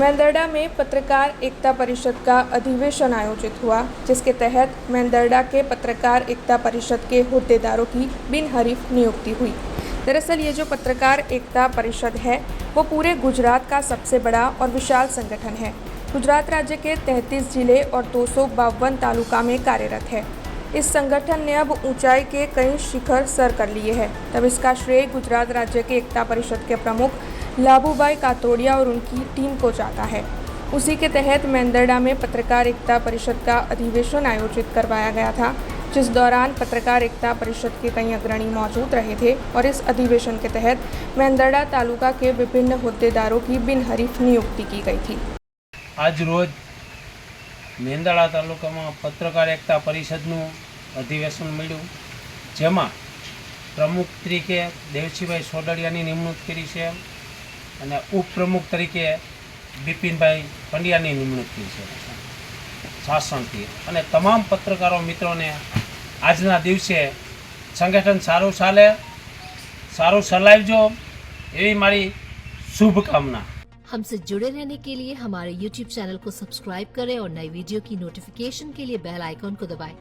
मेंदरडा में पत्रकार एकता परिषद का अधिवेशन आयोजित हुआ, जिसके तहत मेंदरडा के पत्रकार एकता परिषद के होद्देदारों की बिनहरीफ नियुक्ति हुई। दरअसल ये जो पत्रकार एकता परिषद है वो पूरे गुजरात का सबसे बड़ा और विशाल संगठन है। गुजरात राज्य के 33 जिले और 252 तालुका में कार्यरत है। इस संगठन ने अब ऊंचाई के कई शिखर सर कर लिए हैं। तब इसका श्रेय गुजरात राज्य के एकता परिषद के प्रमुख लाभूभाई कातोड़िया और उनकी टीम को जाता है। उसी के तहत मेंदरडा में पत्रकार एकता परिषद का अधिवेशन आयोजित करवाया गया था, जिस दौरान पत्रकार एकता परिषद के कई अग्रणी मौजूद रहे थे और इस अधिवेशन के तहत मेंदरडा तालुका के विभिन्न होद्देदारों की बिनहरीफ नियुक्ति की गई थी। आज रोज मेंदरडा तालुका में पत्रकार एकता परिषदનું अधिवेशन મળ્યું, જેમાં પ્રમુખ તરીકે દેવસીભાઈ સોડડિયાની નિમણૂક કરી છે અને ઉપપ્રમુખ તરીકે બિપિનભાઈ પંડ્યાની નિમણૂક કરી છે શાસનથી। અને તમામ પત્રકારો મિત્રોને આજના દિવસે સંગઠન સારું ચાલે, સારું ચલાવજો એવી મારી શુભકામના। हमसे जुड़े रहने के लिए हमारे YouTube चैनल को सब्सक्राइब करें और नई वीडियो की नोटिफिकेशन के लिए बेल आइकॉन को दबाएं।